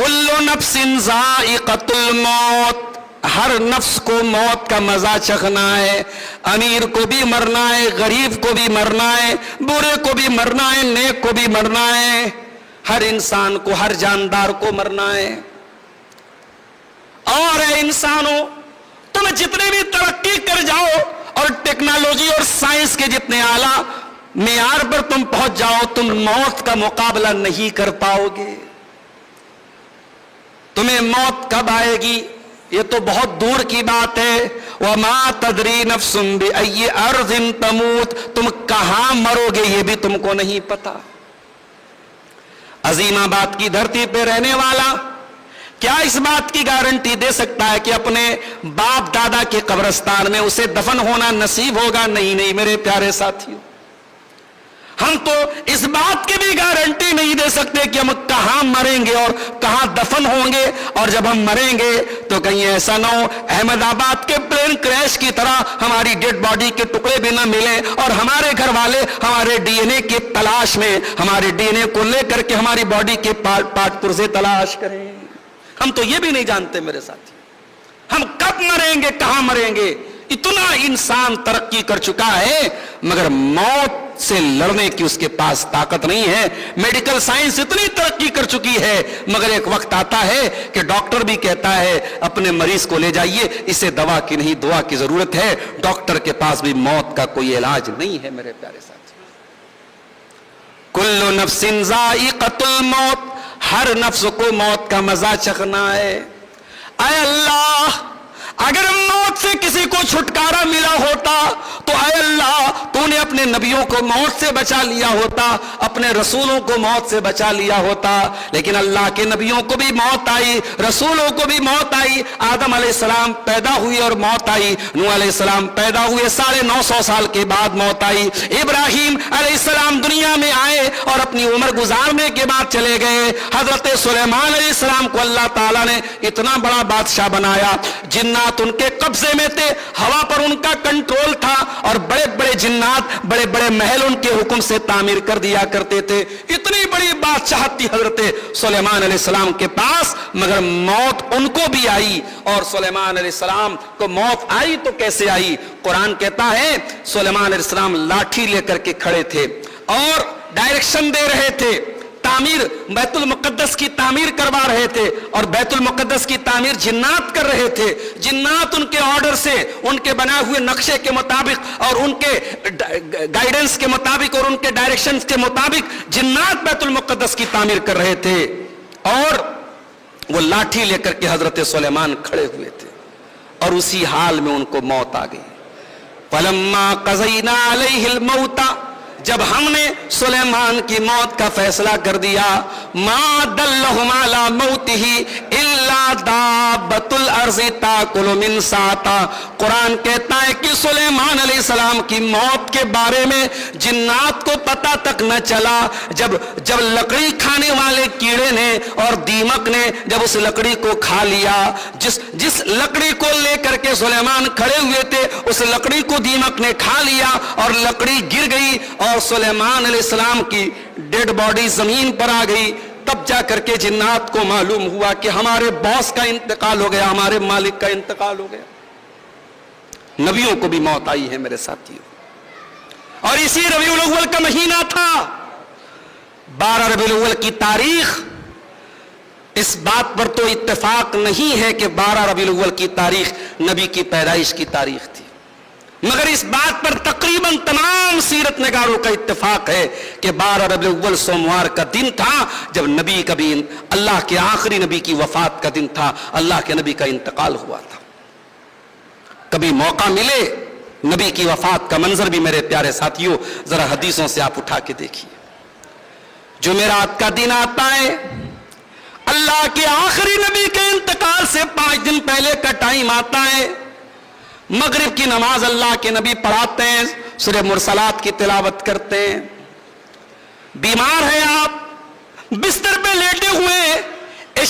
کل نفس ذائقۃ الموت، ہر نفس کو موت کا مزہ چکھنا ہے، امیر کو بھی مرنا ہے، غریب کو بھی مرنا ہے، برے کو بھی مرنا ہے، نیک کو بھی مرنا ہے، ہر انسان کو، ہر جاندار کو مرنا ہے۔ اور اے انسانوں، تم جتنے بھی ترقی کر جاؤ اور ٹیکنالوجی اور سائنس کے جتنے اعلیٰ معیار پر تم پہنچ جاؤ، تم موت کا مقابلہ نہیں کر پاؤ گے۔ تمہیں موت کب آئے گی یہ تو بہت دور کی بات ہے۔ وَمَا تَدْرِي نَفْسٌ بِأَيِّ أَرْضٍ تَمُوتُ، تم کہاں مرو گے یہ بھی تم کو نہیں پتا۔ عظیم آباد کی دھرتی پہ رہنے والا کیا اس بات کی گارنٹی دے سکتا ہے کہ اپنے باپ دادا کے قبرستان میں اسے دفن ہونا نصیب ہوگا؟ نہیں نہیں میرے پیارے ساتھیوں، ہم تو اس بات کی بھی گارنٹی نہیں دے سکتے کہ ہم کہاں مریں گے اور کہاں دفن ہوں گے، اور جب ہم مریں گے تو کہیں ایسا نہ ہو احمد آباد کے پلین کریش کی طرح ہماری ڈیڈ باڈی کے ٹکڑے بھی نہ ملیں اور ہمارے گھر والے ہمارے ڈی این اے کی تلاش میں ہمارے ڈی این اے کو لے کر کے ہماری باڈی کے پارٹ پرزے تلاش کریں۔ ہم تو یہ بھی نہیں جانتے میرے ساتھی، ہم کب مریں گے، کہاں مریں گے۔ اتنا انسان ترقی کر چکا ہے مگر موت سے لڑنے کی اس کے پاس طاقت نہیں ہے۔ میڈیکل سائنس اتنی ترقی کر چکی ہے مگر ایک وقت آتا ہے کہ ڈاکٹر بھی کہتا ہے اپنے مریض کو لے جائیے، اسے دوا کی نہیں دعا کی ضرورت ہے۔ ڈاکٹر کے پاس بھی موت کا کوئی علاج نہیں ہے میرے پیارے ساتھی۔ کل نفس ذائقۃ الموت، ہر نفس کو موت کا مزہ چکھنا ہے۔ اے اللہ، اگر موت سے کسی کو چھٹکارا ملا ہوتا تو اے اللہ تو نے اپنے نبیوں کو موت سے بچا لیا ہوتا، اپنے رسولوں کو موت سے بچا لیا ہوتا، لیکن اللہ کے نبیوں کو بھی موت آئی، رسولوں کو بھی موت آئی۔ آدم علیہ السلام پیدا ہوئی اور موت آئی، نوح علیہ السلام پیدا ہوئے 950 سال کے بعد موت آئی، ابراہیم علیہ السلام دنیا میں آئے اور اپنی عمر گزارنے کے بعد چلے گئے، حضرت سلیمان علیہ السلام کو اللہ تعالیٰ نے اتنا بڑا بادشاہ بنایا، جنات ان کے قبضے میں تھے، ہوا پر ان کا کنٹرول تھا اور بڑے بڑے جنات بڑے بڑے محل ان کے حکم سے تعمیر کر دیا کرتے تھے۔ اتنی بڑی بادشاہت تھی حضرت سلیمان علیہ السلام کے پاس، مگر موت ان کو بھی آئی۔ اور سلیمان علیہ السلام کو موت آئی تو کیسے آئی؟ قرآن کہتا ہے سلیمان علیہ السلام لاٹھی لے کر کے کھڑے تھے اور ڈائریکشن دے رہے تھے، تعمیر بیت المقدس کی تعمیر کروا رہے تھے، اور بیت المقدس کی تعمیر جنات کر رہے تھے۔ جنات ان کے آرڈر سے، ان کے بنائے ہوئے نقشے کے مطابق اور ان کے گائیڈنس کے مطابق اور ان کے ڈائریکشنز کے مطابق جنات بیت المقدس کی تعمیر کر رہے تھے، اور وہ لاٹھی لے کر کے حضرت سلیمان کھڑے ہوئے تھے، اور اسی حال میں ان کو موت آ گئی۔ فَلَمَّا قَضَيْنَا عَلَيْهِ الْمَوْتَ، جب ہم نے سلیمان کی موت کا فیصلہ کر دیا، ما دلہم علی موتہ الا دابۃ الارض تاکل من ساتا، قرآن کہتا ہے کہ سلیمان علیہ السلام کی موت کے بارے میں جنات کو پتہ تک نہ چلا، جب لکڑی کھانے والے کیڑے نے اور دیمک نے جب اس لکڑی کو کھا لیا، جس لکڑی کو لے کر کے سلیمان کھڑے ہوئے تھے اس لکڑی کو دیمک نے کھا لیا اور لکڑی گر گئی اور سلیمان علیہ السلام کی ڈیڈ باڈی زمین پر آ گئی، تب جا کر کے جنات کو معلوم ہوا کہ ہمارے باس کا انتقال ہو گیا، ہمارے مالک کا انتقال ہو گیا۔ نبیوں کو بھی موت آئی ہے میرے ساتھیوں، اور اسی ربیع الاول کا مہینہ تھا، 12 ربیع الاول کی تاریخ۔ اس بات پر تو اتفاق نہیں ہے کہ 12 ربیع الاول کی تاریخ نبی کی پیدائش کی تاریخ تھی، مگر اس بات پر تقریباً تمام سیرت نگاروں کا اتفاق ہے کہ 12 ربیع الاول سوموار کا دن تھا جب نبی کبھی اللہ کے آخری نبی کی وفات کا دن تھا، اللہ کے نبی کا انتقال ہوا تھا۔ کبھی موقع ملے نبی کی وفات کا منظر بھی میرے پیارے ساتھیوں ذرا حدیثوں سے آپ اٹھا کے دیکھیے۔ جمعرات کا دن آتا ہے، اللہ کے آخری نبی کے انتقال سے 5 دن پہلے کا ٹائم آتا ہے، مغرب کی نماز اللہ کے نبی پڑھاتے ہیں، سورہ مرسلات کی تلاوت کرتے ہیں۔ بیمار ہیں آپ، بستر پہ لیٹے ہوئے،